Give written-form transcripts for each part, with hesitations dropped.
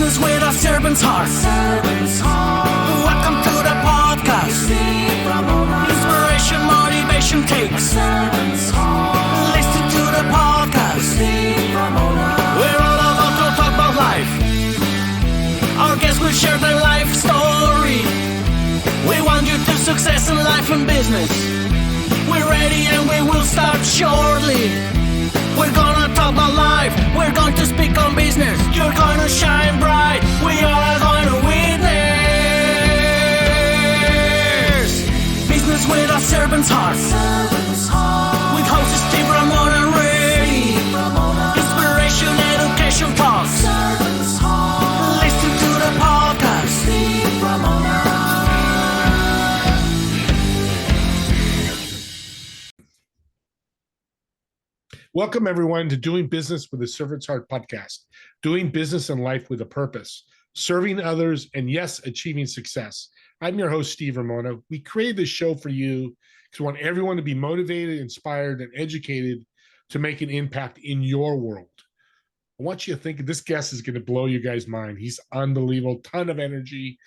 Business with a servant's heart. Welcome to the podcast. Inspiration, motivation takes. Listen to the podcast. We're all about to talk about life. Our guests will share their life story. We want you to success in life and business. We're ready and we will start shortly. We're gonna talk about life. We're going to speak on business. You're gonna shine bright. We are going to witness. Business with a servant's heart. With hosts Steve, Ramona, and Ray. Inspiration, education talks. Listen to the podcast. Steve, Ramona. Welcome, everyone, to Doing Business with a Servant's Heart podcast. Doing business and life with a purpose, serving others, and yes, achieving success. I'm your host, Steve Ramona. We created this show for you because we want everyone to be motivated, inspired, and educated to make an impact in your world. I want you to think this guest is going to blow you guys' mind. He's unbelievable, ton of energy.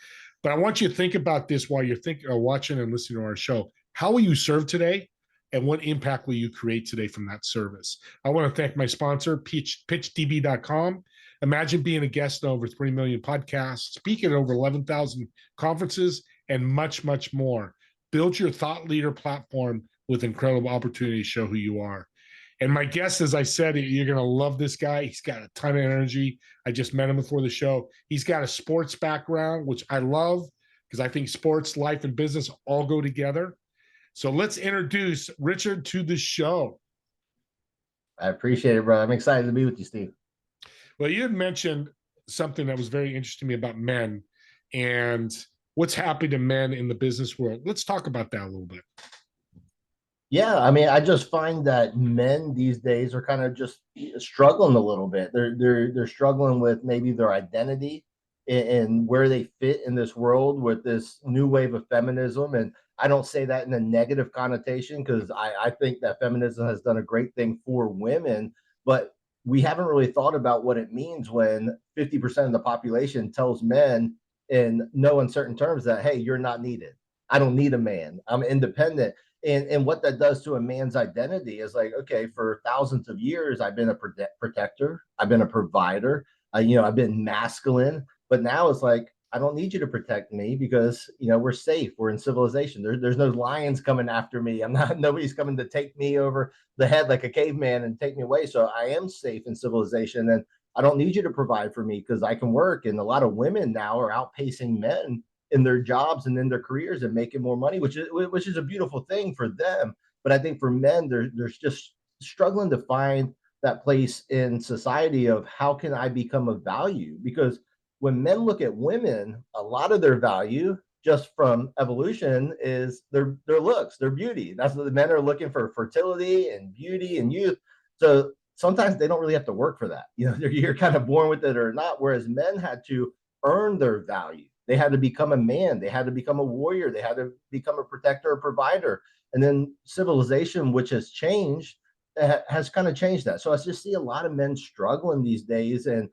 But I want you to think about this while you're watching and listening to our show. How will you serve today? And what impact will you create today from that service? I want to thank my sponsor, pitchdb.com. Imagine being a guest on over 3 million podcasts, speaking at over 11,000 conferences, and much, much more. Build your thought leader platform with incredible opportunities to show who you are. And my guest, as I said, you're going to love this guy. He's got a ton of energy. I just met him before the show. He's got a sports background, which I love because I think sports, life, and business all go together. So let's introduce Richard to the show. I appreciate it, bro. I'm excited to be with you, Steve. Well, you had mentioned something that was very interesting to me about men and what's happening to men in the business world. Let's talk about that a little bit. Yeah, I mean, I just find that men these days are kind of just struggling a little bit. They're struggling with maybe their identity and where they fit in this world with this new wave of feminism. And I don't say that in a negative connotation because I think that feminism has done a great thing for women, but we haven't really thought about what it means when 50% of the population tells men in no uncertain terms that, hey, you're not needed. I don't need a man. I'm independent. And what that does to a man's identity is like, okay, for thousands of years, I've been a protector. I've been a provider. I've been masculine. But now it's like, I don't need you to protect me because, we're safe. We're in civilization. There's no lions coming after me. Nobody's coming to take me over the head like a caveman and take me away. So I am safe in civilization. And I don't need you to provide for me because I can work. And a lot of women now are outpacing men in their jobs and in their careers and making more money, which is a beautiful thing for them. But I think for men, they're just struggling to find that place in society of how can I become of value? Because when men look at women, a lot of their value just from evolution is their looks, their beauty. That's what the men are looking for, fertility and beauty and youth. So sometimes they don't really have to work for that. You're kind of born with it or not. Whereas men had to earn their value. They had to become a man. They had to become a warrior. They had to become a protector, a provider. And then civilization, which has changed, has kind of changed that. So I just see a lot of men struggling these days, and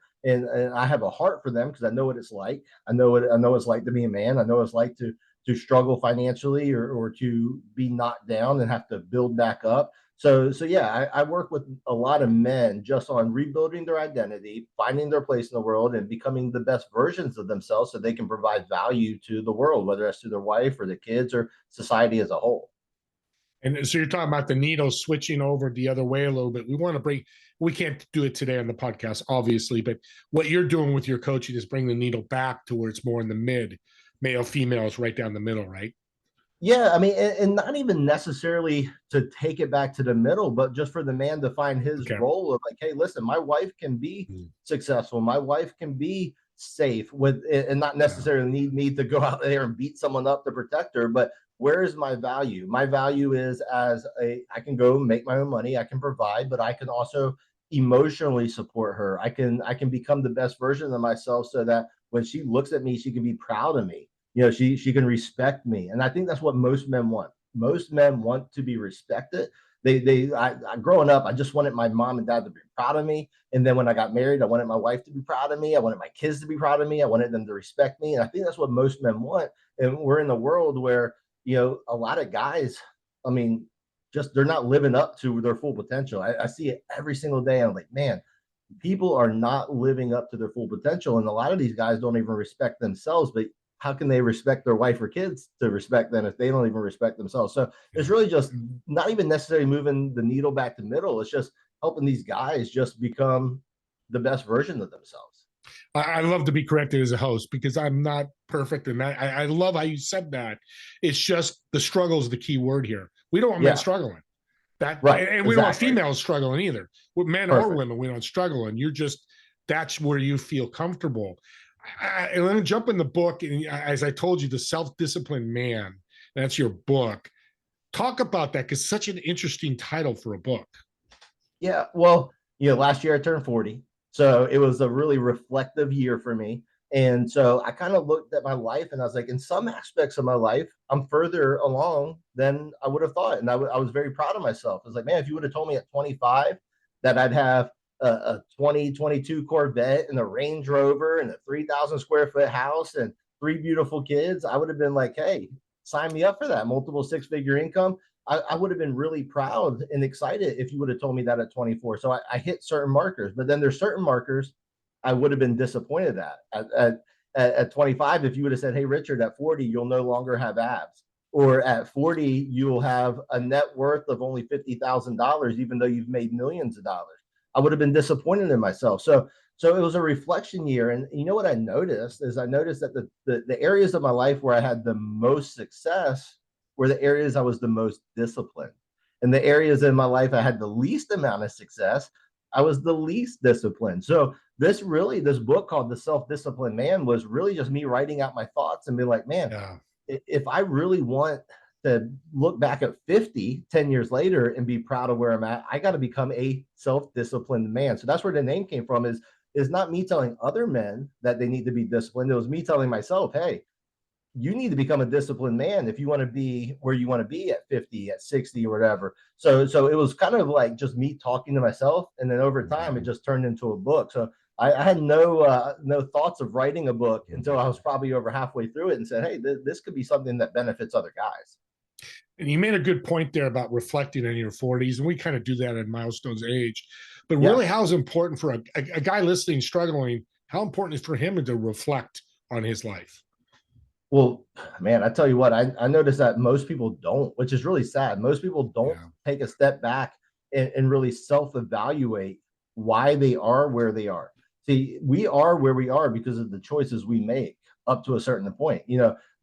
I have a heart for them because I know what it's like. I know what it's like to be a man. I know what it's like to struggle financially or to be knocked down and have to build back up. So yeah, I work with a lot of men just on rebuilding their identity, finding their place in the world, and becoming the best versions of themselves so they can provide value to the world, whether that's to their wife or the kids or society as a whole. And so you're talking about the needle switching over the other way a little bit. We can't do it today on the podcast, obviously, but what you're doing with your coaching is bring the needle back to where it's more in the mid, male, females, right down the middle, right? Yeah, I mean, and not even necessarily to take it back to the middle, but just for the man to find his role of like, hey, listen, my wife can be successful. My wife can be safe with it and not necessarily need me to go out there and beat someone up to protect her, but where is my value? My value is I can go make my own money, I can provide, but I can also emotionally support her. I can become the best version of myself so that when she looks at me, she can be proud of me. She can respect me. And I think that's what most men want. Most men want to be respected. Growing up, I just wanted my mom and dad to be proud of me. And then when I got married, I wanted my wife to be proud of me. I wanted my kids to be proud of me. I wanted them to respect me. And I think that's what most men want. And we're in the world where, a lot of guys, I mean, just they're not living up to their full potential. I see it every single day. I'm like, man, people are not living up to their full potential. And a lot of these guys don't even respect themselves, but how can they respect their wife or kids to respect them if they don't even respect themselves? So it's really just not even necessarily moving the needle back to middle. It's just helping these guys just become the best version of themselves. I love to be corrected as a host because I'm not perfect. And I love how you said that. It's just the struggle is the key word here. We don't want men struggling. Right. And we don't want females struggling either. With men or women, we don't struggle. And that's where you feel comfortable. And let me jump in the book. And as I told you, The Self-Disciplined Man, that's your book. Talk about that because such an interesting title for a book. Yeah. Well, last year I turned 40. So it was a really reflective year for me. And so I kind of looked at my life and I was like, in some aspects of my life, I'm further along than I would have thought. And I was very proud of myself. I was like, man, if you would have told me at 25 that I'd have a 2022 Corvette and a Range Rover and a 3,000 square foot house and 3 beautiful kids, I would have been like, hey, sign me up for that. Multiple 6-figure income. I would have been really proud and excited if you would have told me that at 24. So I hit certain markers, but then there's certain markers I would have been disappointed at 25. If you would have said, hey, Richard, at 40, you'll no longer have abs, or at 40, you'll have a net worth of only $50,000, even though you've made millions of dollars, I would have been disappointed in myself. So it was a reflection year. And you know what I noticed is that the areas of my life where I had the most success were the areas I was the most disciplined. And the areas in my life I had the least amount of success, I was the least disciplined. So this book called The Self-Disciplined Man was really just me writing out my thoughts and be like, man, if I really want to look back at 50, 10 years later and be proud of where I'm at, I got to become a self-disciplined man. So that's where the name came from, is not me telling other men that they need to be disciplined. It was me telling myself, hey, you need to become a disciplined man if you want to be where you want to be at 50, at 60, or whatever. So it was kind of like just me talking to myself. And then over time, it just turned into a book. So I had no thoughts of writing a book until I was probably over halfway through it and said, hey, this could be something that benefits other guys. And you made a good point there about reflecting in your 40s. And we kind of do that at Milestone's age. But really, how is it important for a guy listening, struggling, how important is it for him to reflect on his life? Well, man, I tell you what, I noticed that most people don't, which is really sad. Most people don't take a step back and really self-evaluate why they are where they are. See, we are where we are because of the choices we make up to a certain point.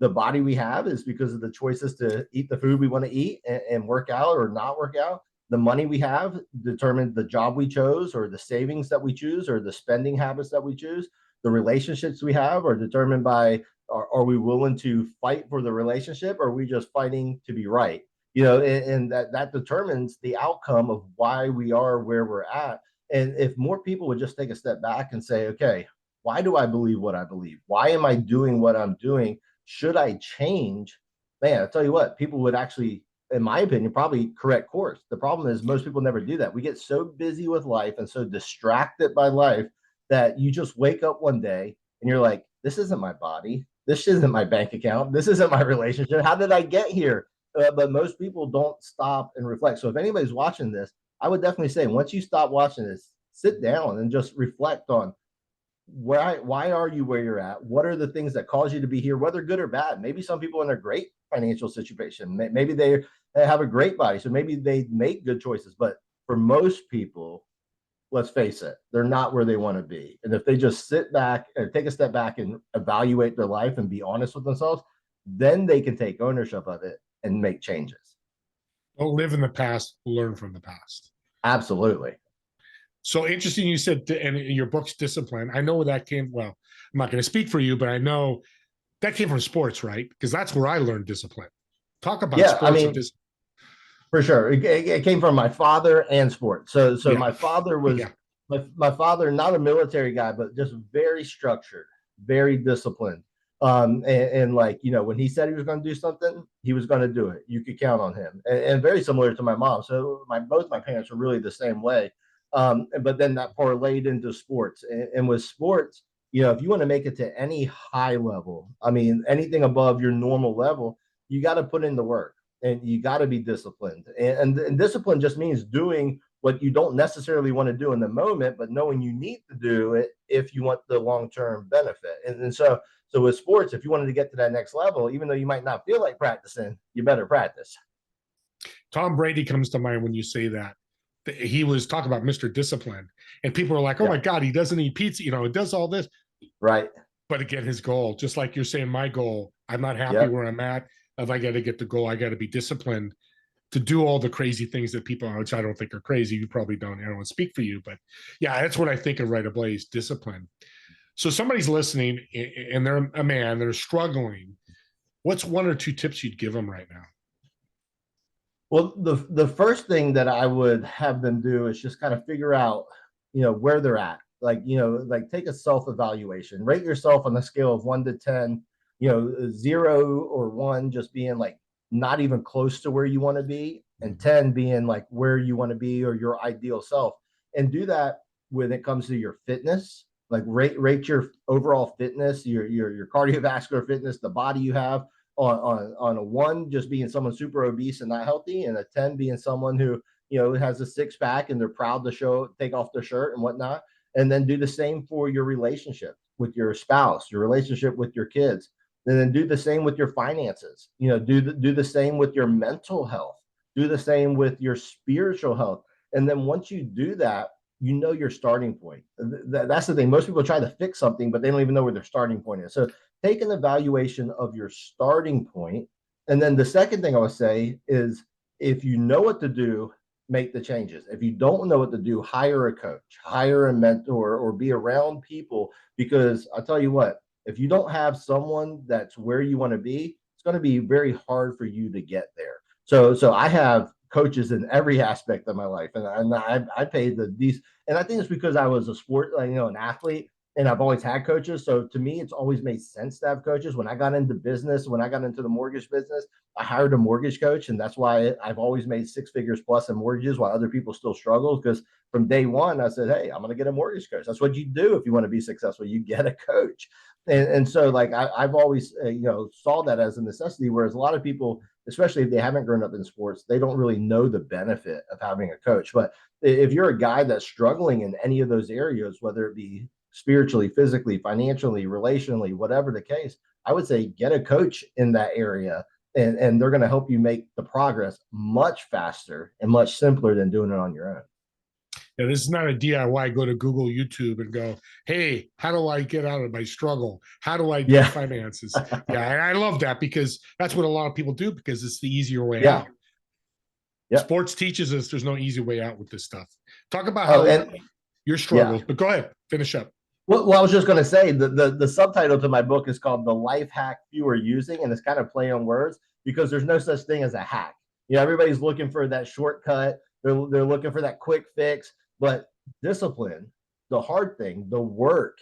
The body we have is because of the choices to eat the food we want to eat and work out or not work out. The money we have determines the job we chose, or the savings that we choose, or the spending habits that we choose. The relationships we have are determined by, are we willing to fight for the relationship, or are we just fighting to be right? And that determines the outcome of why we are where we're at. And if more people would just take a step back and say, okay, why do I believe what I believe? Why am I doing what I'm doing? Should I change? Man, I tell you what, people would actually, in my opinion, probably correct course. The problem is most people never do that. We get so busy with life and so distracted by life that you just wake up one day and you're like, this isn't my body. This isn't my bank account. This isn't my relationship. How did I get here? But most people don't stop and reflect. So if anybody's watching this, I would definitely say, once you stop watching this, sit down and just reflect on why are you where you're at? What are the things that cause you to be here, whether good or bad? Maybe some people in a great financial situation, maybe they have a great body, so maybe they make good choices. But for most people, let's face it, they're not where they want to be. And if they just sit back and take a step back and evaluate their life and be honest with themselves, then they can take ownership of it and make changes. Don't live in the past, learn from the past. Absolutely. So interesting you said, and your book's Discipline. I know where that came. Well, I'm not going to speak for you, but I know that came from sports, right? Because that's where I learned discipline. Talk about sports and discipline. For sure. It came from my father and sports. So my father was my father, not a military guy, but just very structured, very disciplined. And like, when he said he was going to do something, he was going to do it. You could count on him. And very similar to my mom. So both my parents were really the same way. But then that parlayed into sports. And with sports, if you want to make it to any high level, I mean, anything above your normal level, you got to put in the work and you got to be disciplined. And discipline just means doing what you don't necessarily want to do in the moment, but knowing you need to do it if you want the long-term benefit. And so with sports, if you wanted to get to that next level, even though you might not feel like practicing, you better practice. Tom Brady comes to mind when you say that. He was talking about Mr. Discipline, and people are like, oh my God, he doesn't eat pizza, it does all this. Right. But again, his goal, just like you're saying, my goal, I'm not happy where I'm at. If I got to get the goal, I got to be disciplined to do all the crazy things that people are, which I don't think are crazy. You probably don't. I don't want to speak for you, but yeah, that's what I think of right away is discipline. So somebody's listening and they're a man, they're struggling. What's one or two tips you'd give them right now? Well, the first thing that I would have them do is just kind of figure out, where they're at. Like, like take a self-evaluation, rate yourself on a scale of 1 to 10, 0 or 1 just being like not even close to where you want to be, and 10 being like where you want to be or your ideal self. And do that when it comes to your fitness, like rate your overall fitness, your cardiovascular fitness, the body you have on a 1 just being someone super obese and not healthy, and a 10 being someone who has a six-pack and they're proud to take off their shirt and whatnot. And then do the same for your relationship with your spouse, your relationship with your kids. And then do the same with your finances. Do the same with your mental health. Do the same with your spiritual health. And then once you do that, your starting point. That's the thing. Most people try to fix something, but they don't even know where their starting point is. So take an evaluation of your starting point. And then the second thing I would say is, if you know what to do, make the changes. If you don't know what to do, hire a coach, hire a mentor, or be around people, because I'll tell you what, if you don't have someone that's where you want to be, it's going to be very hard for you to get there. So I have coaches in every aspect of my life, and I paid these, and I think it's because I was a sport, an athlete, and I've always had coaches. So to me, it's always made sense to have coaches. When I got into business, when I got into the mortgage business, I hired a mortgage coach. And that's why I've always made 6 figures plus in mortgages while other people still struggle. Because from day one, I said, hey, I'm going to get a mortgage coach. That's what you do if you want to be successful. You get a coach. And so like I've always, saw that as a necessity, whereas a lot of people, especially if they haven't grown up in sports, they don't really know the benefit of having a coach. But if you're a guy that's struggling in any of those areas, whether it be spiritually, physically, financially, relationally, whatever the case, I would say get a coach in that area, and they're going to help you make the progress much faster and much simpler than doing it on your own. Yeah, this is not a DIY. Go to Google, YouTube, and go, hey, how do I get out of my struggle? How do I do finances? Yeah, and I love that, because that's what a lot of people do, because it's the easier way out. Yep. Sports teaches us there's no easy way out with this stuff. Talk about how your struggles, but go ahead, finish up. Well, I was just going to say the subtitle to my book is called The Life Hack Few Are Using, and it's kind of play on words, because there's no such thing as a hack. Everybody's looking for that shortcut. They're looking for that quick fix, but discipline, the hard thing, the work,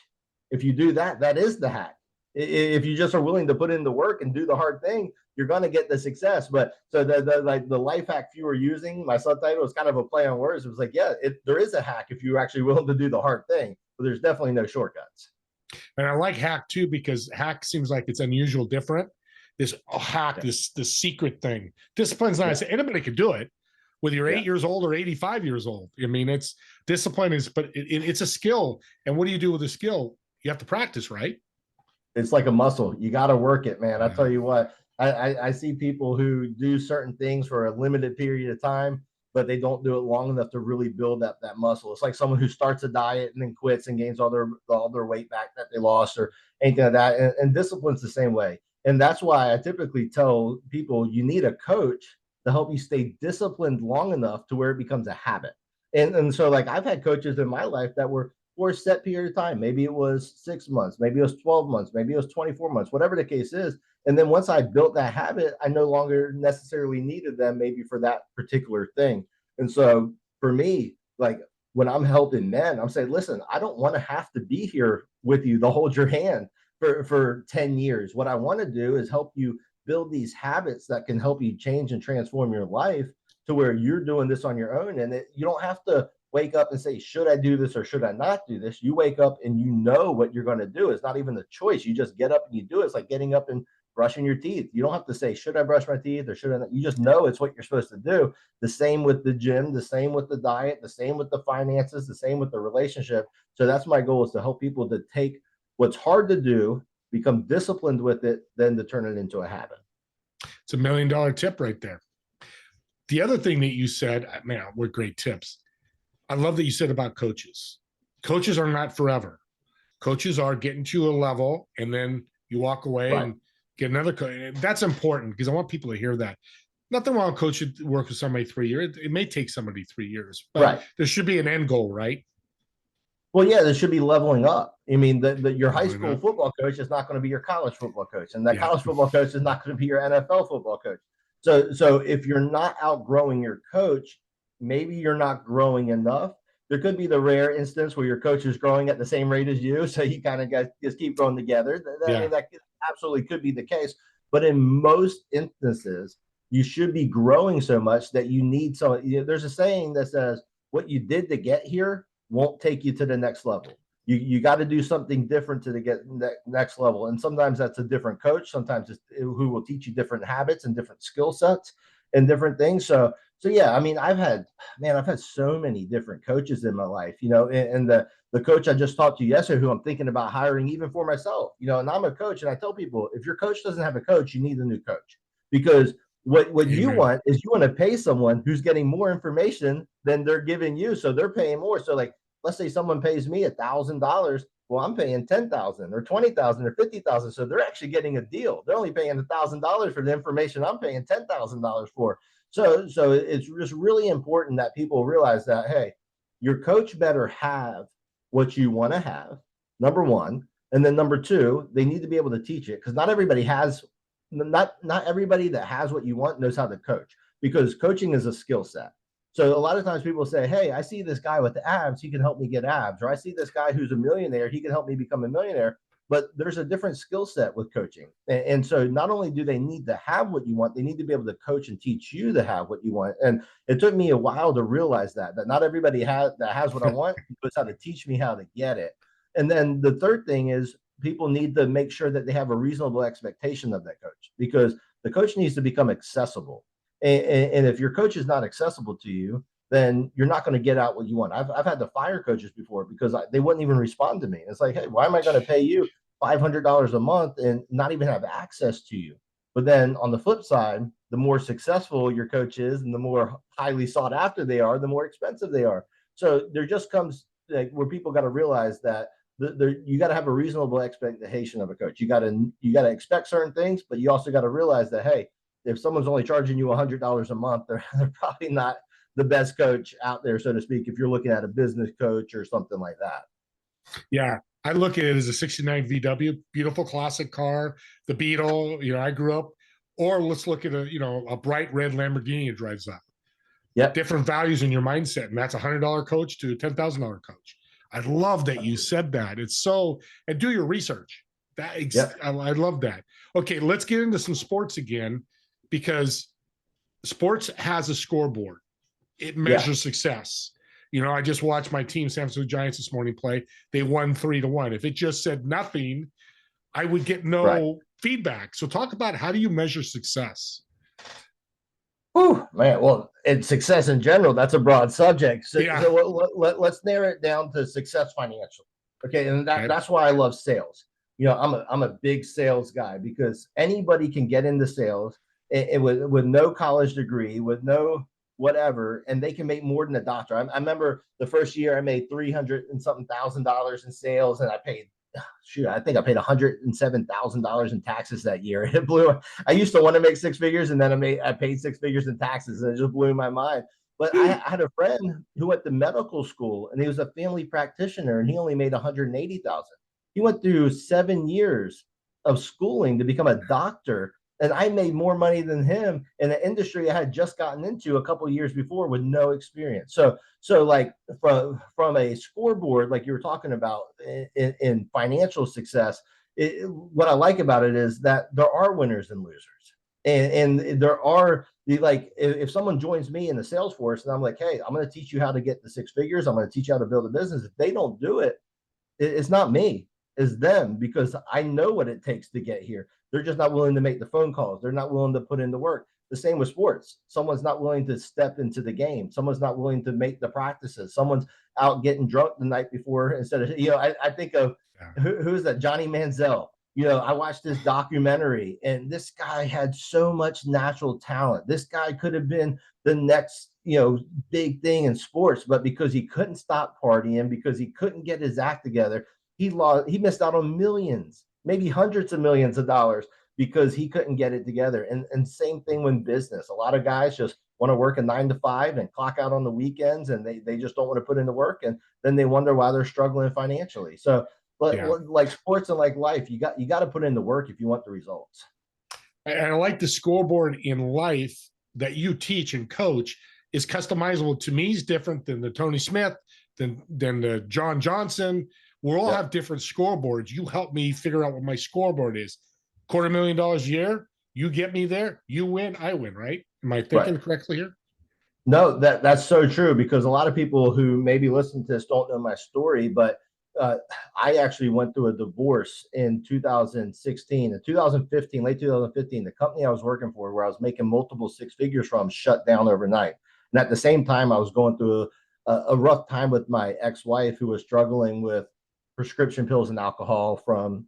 if you do that, that is the hack. If you just are willing to put in the work and do the hard thing, you're going to get the success. But so the life hack few are using, my subtitle is kind of a play on words. It was like, there is a hack if you're actually willing to do the hard thing, but there's definitely no shortcuts. And I like hack too, because hack seems like it's unusual, different. This hack, this secret thing. Discipline's not, anybody can do it, whether you're 8 years old or 85 years old. I mean, it's discipline but it's a skill. And what do you do with a skill? You have to practice, right? It's like a muscle. You got to work it, man. I tell you what, I see people who do certain things for a limited period of time, but they don't do it long enough to really build up that muscle. It's like someone who starts a diet and then quits and gains all their weight back that they lost or anything like that. And discipline's the same way. And that's why I typically tell people you need a coach to help you stay disciplined long enough to where it becomes a habit. And so like I've had coaches in my life that were for a set period of time. Maybe it was 6 months, maybe it was 12 months, maybe it was 24 months, whatever the case is. And then once I built that habit, I no longer necessarily needed them maybe for that particular thing. And so for me, like when I'm helping men, I'm saying, listen, I don't want to have to be here with you to hold your hand for 10 years. What I want to do is help you build these habits that can help you change and transform your life to where you're doing this on your own. And you don't have to wake up and say, should I do this or should I not do this? You wake up and you know what you're going to do. It's not even the choice. You just get up and you do it. It's like getting up and brushing your teeth. You don't have to say, should I brush my teeth or should I not? You just know it's what you're supposed to do. The same with the gym, the same with the diet, the same with the finances, the same with the relationship. So that's my goal, is to help people to take what's hard to do, become disciplined with it, then to turn it into a habit. It's $1 million tip right there. The other thing that you said, man, what great tips. I love that you said about coaches. Coaches are not forever. Coaches are getting to a level and then you walk away and get another coach. That's important because I want people to hear that. Nothing wrong with coaching, work with somebody 3 years. It may take somebody 3 years, but there should be an end goal, right? Well, yeah, there should be leveling up. I mean, your high school football coach is not going to be your college football coach, and that college football coach is not going to be your NFL football coach. So if you're not outgrowing your coach, maybe you're not growing enough. There could be the rare instance where your coach is growing at the same rate as you, so you kind of just keep growing together. I mean, that absolutely could be the case. But in most instances, you should be growing so much that you need some. There's a saying that says, what you did to get here won't take you to the next level. You got to do something different to get next level. And sometimes that's a different coach. Sometimes it's who will teach you different habits and different skill sets and different things. So yeah, I mean, I've had so many different coaches in my life, and the coach I just talked to yesterday, who I'm thinking about hiring even for myself, and I'm a coach, and I tell people, if your coach doesn't have a coach, you need a new coach, because what you want is, you want to pay someone who's getting more information than they're giving you. So they're paying more. So like, let's say someone pays me $1,000. Well, I'm paying 10,000 or 20,000 or 50,000. So they're actually getting a deal. They're only paying $1,000 for the information I'm paying $10,000 for. So it's just really important that people realize that, hey, your coach better have what you want to have, number one. And then number two, they need to be able to teach it, because not everybody that has what you want knows how to coach, because coaching is a skill set. So a lot of times people say, hey, I see this guy with the abs, he can help me get abs. Or I see this guy who's a millionaire, he can help me become a millionaire. But there's a different skill set with coaching. And so not only do they need to have what you want, they need to be able to coach and teach you to have what you want. And it took me a while to realize that not everybody has what I want, knows how to teach me how to get it. And then the third thing is, people need to make sure that they have a reasonable expectation of that coach, because the coach needs to become accessible. And if your coach is not accessible to you, then you're not going to get out what you want. I've had to fire coaches before because they wouldn't even respond to me. It's like, hey, why am I going to pay you $500 a month and not even have access to you? But then on the flip side, the more successful your coach is and the more highly sought after they are, the more expensive they are. So there just comes where people got to realize that you got to have a reasonable expectation of a coach. You got to expect certain things, but you also got to realize that, hey, if someone's only charging you $100 a month, they're probably not the best coach out there, so to speak, if you're looking at a business coach or something like that. Yeah, I look at it as a 69 VW, beautiful classic car, the Beetle, I grew up. Or let's look at a bright red Lamborghini it drives up. Yeah, different values in your mindset, and that's a $100 coach to a $10,000 coach. I love that you said that. And do your research. I love that. Okay, let's get into some sports again, because sports has a scoreboard. It measures success. I just watched my team, San Francisco Giants, this morning play. They won 3-1. If it just said nothing, I would get no feedback. So talk about, how do you measure success? Oh, man. Well, it's success in general. That's a broad subject. So let's narrow it down to success financially. Okay. And that's why I love sales. I'm a big sales guy, because anybody can get into sales with no college degree, with no whatever, and they can make more than a doctor. I remember the first year I made $300 and something thousand in sales, and I think I paid $107,000 in taxes that year. It blew. I used to want to make six figures, and then I paid six figures in taxes, and it just blew my mind. But I had a friend who went to medical school, and he was a family practitioner, and he only made $180,000. He went through 7 years of schooling to become a doctor, and I made more money than him in an industry I had just gotten into a couple of years before with no experience. So like from a scoreboard, like you were talking about in financial success, what I like about it is that there are winners and losers. And there are if someone joins me in the sales force and I'm like, hey, I'm going to teach you how to get the six figures. I'm going to teach you how to build a business. If they don't do it, it's not me, it's them, because I know what it takes to get here. They're just not willing to make the phone calls. They're not willing to put in the work. The same with sports. Someone's not willing to step into the game. Someone's not willing to make the practices. Someone's out getting drunk the night before instead of, I think of who's that? Johnny Manziel. I watched this documentary, and this guy had so much natural talent. This guy could have been the next, big thing in sports, but because he couldn't stop partying, because he couldn't get his act together, he missed out on millions, maybe hundreds of millions of dollars, because he couldn't get it together. And same thing with business. A lot of guys just want to work a 9 to 5 and clock out on the weekends, and they just don't want to put in the work, and then they wonder why they're struggling financially. So, but like sports and like life, you got to put in the work if you want the results. And I like the scoreboard in life that you teach and coach is customizable. To me, is different than the Tony Smith, than the John Johnson. We all have different scoreboards. You help me figure out what my scoreboard is. $250,000 a year, you get me there, you win, I win, right? Am I thinking correctly here? No, that's so true, because a lot of people who maybe listen to this don't know my story, but I actually went through a divorce in 2016 and 2015, late 2015. The company I was working for, where I was making multiple six figures from, shut down overnight. And at the same time, I was going through a rough time with my ex-wife, who was struggling with prescription pills and alcohol from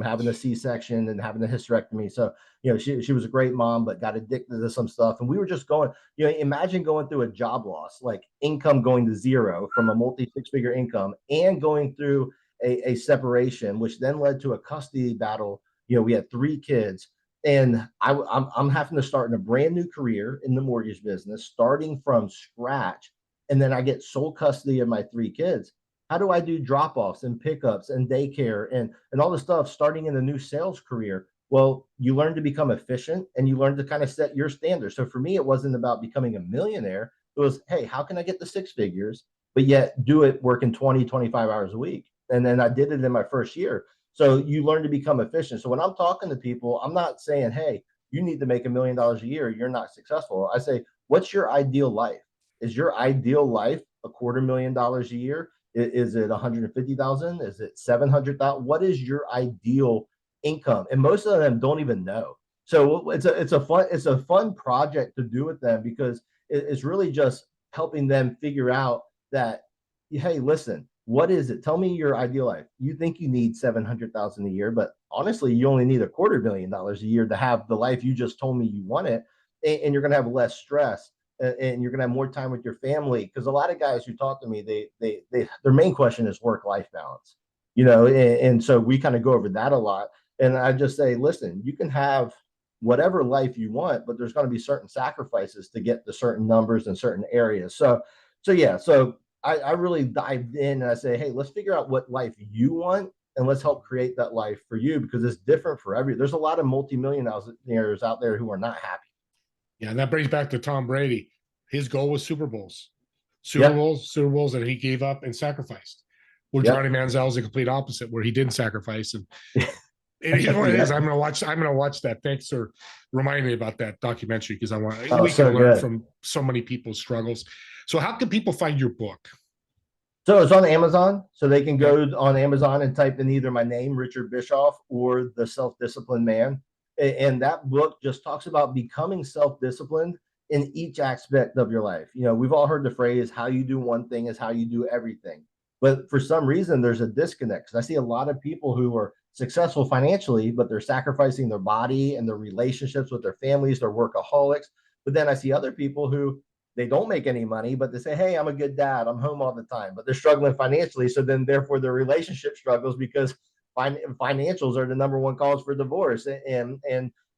having a C-section and having a hysterectomy. So, she was a great mom, but got addicted to some stuff. And we were just going, imagine going through a job loss, like income going to zero from a multi six-figure income, and going through a separation, which then led to a custody battle. We had 3 kids, and I'm having to start in a brand new career in the mortgage business, starting from scratch. And then I get sole custody of my 3 kids. How do I do drop-offs and pickups and daycare and all this stuff starting in a new sales career? Well, you learn to become efficient, and you learn to kind of set your standards. So for me, it wasn't about becoming a millionaire. It was, hey, how can I get the 6 figures, but yet do it working 20, 25 hours a week? And then I did it in my first year. So you learn to become efficient. So when I'm talking to people, I'm not saying, hey, you need to make $1 million a year, you're not successful. I say, what's your ideal life? Is your ideal life $250,000 a year? Is it 150,000? Is it 700,000? What is your ideal income? And most of them don't even know. So it's a fun project to do with them, because it's really just helping them figure out that, hey, listen, what is it? Tell me your ideal life. You think you need 700,000 a year, but honestly, you only need $250,000 a year to have the life you just told me you wanted, and you're going to have less stress. And you're going to have more time with your family. Because a lot of guys who talk to me, their main question is work-life balance, and so we kind of go over that a lot. And I just say, listen, you can have whatever life you want, but there's going to be certain sacrifices to get to certain numbers in certain areas. So I really dived in, and I say, hey, let's figure out what life you want, and let's help create that life for you, because it's different for there's a lot of multimillionaires out there who are not happy. Yeah, and that brings back to Tom Brady. His goal was Super Bowls, and he gave up and sacrificed. Well, Johnny Manziel is the complete opposite, where he didn't sacrifice. And it is what it is. I'm gonna watch that. Thanks for reminding me about that documentary, because we can learn from so many people's struggles. So how can people find your book? So it's on Amazon. So they can go on Amazon and type in either my name, Richard Bischoff, or The Self-Disciplined Man. And that book just talks about becoming self-disciplined in each aspect of your life. We've all heard the phrase, how you do one thing is how you do everything. But for some reason, there's a disconnect. Because I see a lot of people who are successful financially, but they're sacrificing their body and their relationships with their families, they're workaholics. But then I see other people who, they don't make any money, but they say, hey, I'm a good dad, I'm home all the time, but they're struggling financially. So then therefore their relationship struggles, because financials are the number one cause for divorce, and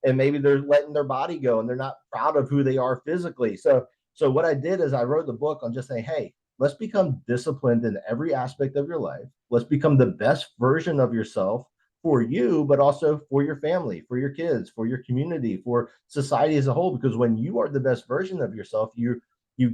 maybe they're letting their body go, and they're not proud of who they are physically. So what I did is I wrote the book on just saying, hey, let's become disciplined in every aspect of your life. Let's become the best version of yourself for you, but also for your family, for your kids, for your community, for society as a whole. Because when you are the best version of yourself, you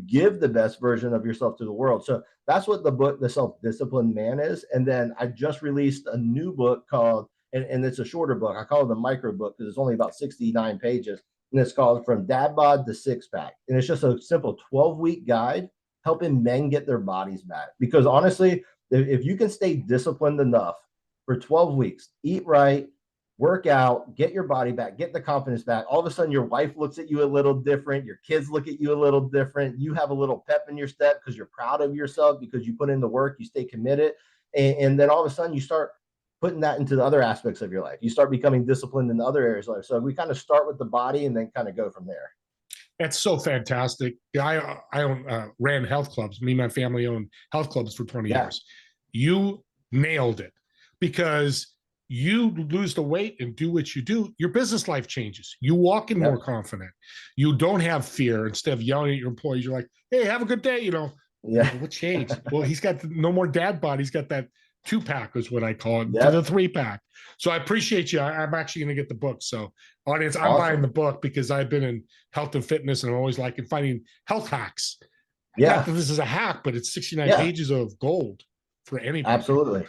give the best version of yourself to the world. So that's what the book, The Self-Disciplined Man, is. And then I just released a new book called and it's a shorter book. I call it the micro book because it's only about 69 pages. And it's called From Dad Bod to Six Pack. And it's just a simple 12-week guide helping men get their bodies back. Because honestly, if you can stay disciplined enough for 12 weeks, eat right, work out, get your body back, get the confidence back, all of a sudden your wife looks at you a little different, your kids look at you a little different, you have a little pep in your step because you're proud of yourself, because you put in the work, you stay committed, and then all of a sudden you start putting that into the other aspects of your life. You start becoming disciplined in other areas of life. So we kind of start with the body and then kind of go from there. That's so fantastic. I ran health clubs. Me and my family owned health clubs for 20 years. You nailed it, because you lose the weight and do what you do, your business life changes. You walk in more confident. You don't have fear. Instead of yelling at your employees, you're like, hey, have a good day. What changed? Well, he's got no more dad bod. He's got that 2-pack is what I call it, to the 3-pack. So I appreciate you. I'm actually going to get the book. So audience, I'm buying the book because I've been in health and fitness and I'm always liking finding health hacks. Not that this is a hack, but it's 69 pages of gold for anybody. Absolutely.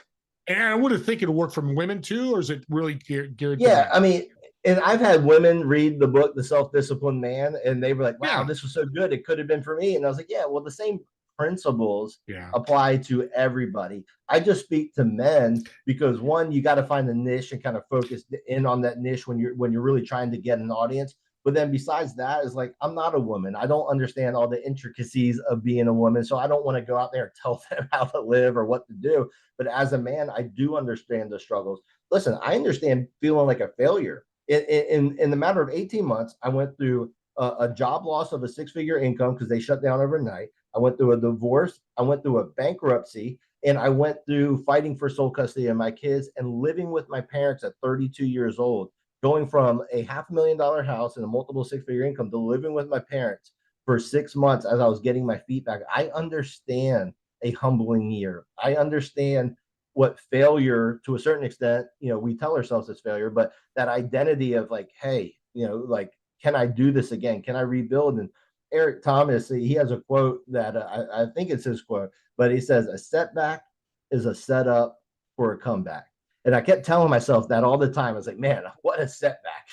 And I would have think it'll work from women too, or is it really geared to men? I mean, and I've had women read the book, The Self-Disciplined Man, and they were like, wow, this was so good. It could have been for me. And I was like, well, the same principles apply to everybody. I just speak to men because, one, you got to find a niche and kind of focus in on that niche when you're really trying to get an audience. But then besides that, is like, I'm not a woman. I don't understand all the intricacies of being a woman. So I don't want to go out there and tell them how to live or what to do. But as a man, I do understand the struggles. Listen, I understand feeling like a failure. In the matter of 18 months, I went through a job loss of a 6-figure income because they shut down overnight. I went through a divorce. I went through a bankruptcy. And I went through fighting for sole custody of my kids and living with my parents at 32 years old. Going from a $500,000 house and a multiple 6-figure income to living with my parents for 6 months as I was getting my feet back. I understand a humbling year. I understand what failure, to a certain extent, we tell ourselves it's failure, but that identity of like, hey, like, can I do this again? Can I rebuild? And Eric Thomas, he has a quote that I think it's his quote, but he says, a setback is a setup for a comeback. And I kept telling myself that all the time. I was like, man, what a setback.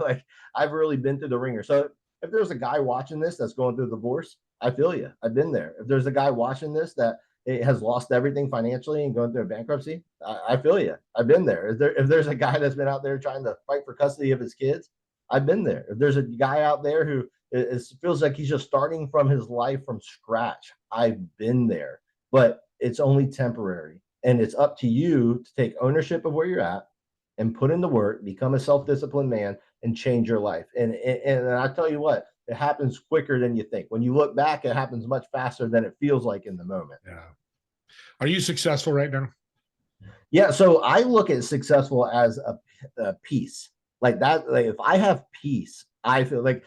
Like, I've really been through the ringer. So if there's a guy watching this that's going through a divorce, I feel you. I've been there. If there's a guy watching this that has lost everything financially and going through a bankruptcy, I feel you. I've been there. If there's a guy that's been out there trying to fight for custody of his kids, I've been there. If there's a guy out there who feels like he's just starting from his life from scratch, I've been there. But it's only temporary. And it's up to you to take ownership of where you're at and put in the work, become a self-disciplined man, and change your life. And I tell you what, it happens quicker than you think. When you look back, it happens much faster than it feels like in the moment. Yeah. Are you successful right now? Yeah. So I look at successful as a piece like that. Like, if I have peace, I feel like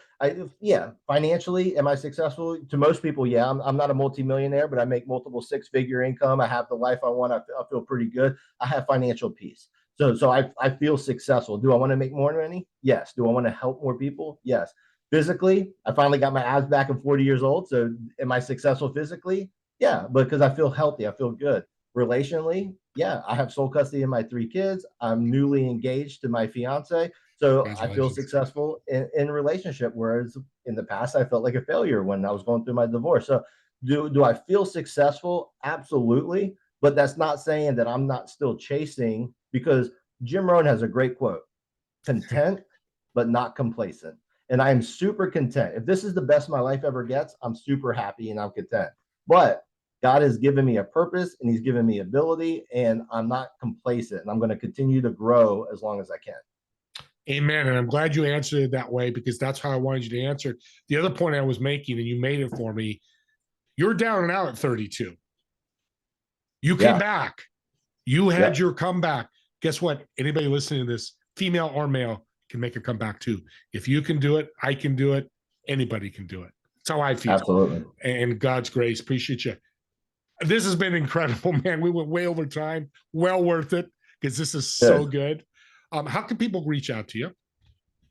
financially, am I successful? To most people, yeah. I'm not a multimillionaire, but I make multiple 6-figure income. I have the life I want. I feel pretty good. I have financial peace. So I feel successful. Do I want to make more money? Yes. Do I want to help more people? Yes. Physically, I finally got my abs back at 40 years old. So am I successful physically? Yeah, because I feel healthy. I feel good. Relationally, yeah, I have sole custody of my 3 kids. I'm newly engaged to my fiance. So I feel successful in a relationship, whereas in the past, I felt like a failure when I was going through my divorce. So do I feel successful? Absolutely. But that's not saying that I'm not still chasing, because Jim Rohn has a great quote, content, but not complacent. And I am super content. If this is the best my life ever gets, I'm super happy and I'm content. But God has given me a purpose and he's given me ability, and I'm not complacent, and I'm going to continue to grow as long as I can. Amen. And I'm glad you answered it that way, because that's how I wanted you to answer it. The other point I was making, and you made it for me, you're down and out at 32. You came back. You had your comeback. Guess what? Anybody listening to this, female or male, can make a comeback too. If you can do it, I can do it. Anybody can do it. That's how I feel. Absolutely. And God's grace. Appreciate you. This has been incredible, man. We went way over time. Well worth it, because this is so good. How can people reach out to you?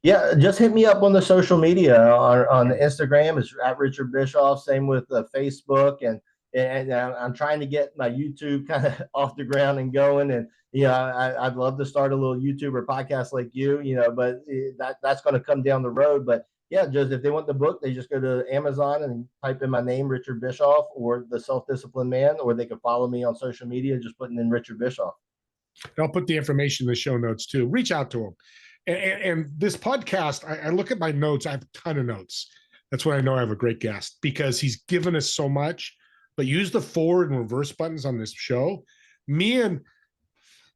Yeah, just hit me up on the social media. On the Instagram, it's at Richard Bischoff. Same with Facebook, and and I'm trying to get my YouTube kind of off the ground and going. And I'd love to start a little YouTube or podcast like you, but that's going to come down the road. But yeah, just if they want the book, they just go to Amazon and type in my name, Richard Bischoff, or The Self-Disciplined Man, or they can follow me on social media just putting in Richard Bischoff. And I'll put the information in the show notes too. Reach out to them. And this podcast, I look at my notes. I have a ton of notes. That's when I know I have a great guest, because he's given us so much. But use the forward and reverse buttons on this show. Me and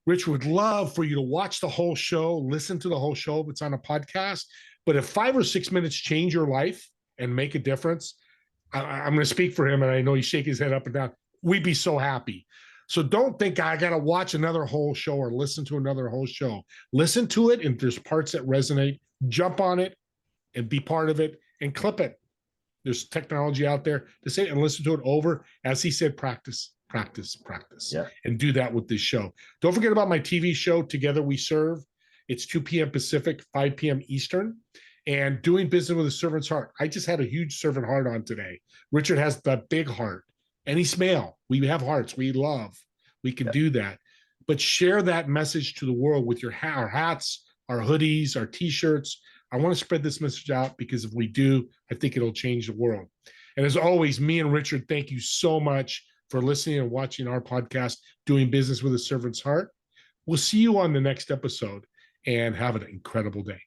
Rich would love for you to watch the whole show, listen to the whole show if it's on a podcast. But if 5 or 6 minutes change your life and make a difference, I'm going to speak for him, and I know he's shaking his head up and down. We'd be so happy. So don't think I got to watch another whole show or listen to another whole show. Listen to it, and if there's parts that resonate, jump on it and be part of it and clip it. There's technology out there to say it and listen to it over. As he said, practice, practice, practice. Yeah. And do that with this show. Don't forget about my TV show, Together We Serve. It's 2 p.m. Pacific, 5 p.m. Eastern. And Doing Business with a Servant's Heart. I just had a huge servant heart on today. Richard has the big heart. And he's male. We have hearts. We love. We can do that. But share that message to the world with our hats, our hoodies, our T-shirts. I want to spread this message out, because if we do, I think it'll change the world. And as always, me and Richard, thank you so much for listening and watching our podcast, Doing Business with a Servant's Heart. We'll see you on the next episode, and have an incredible day.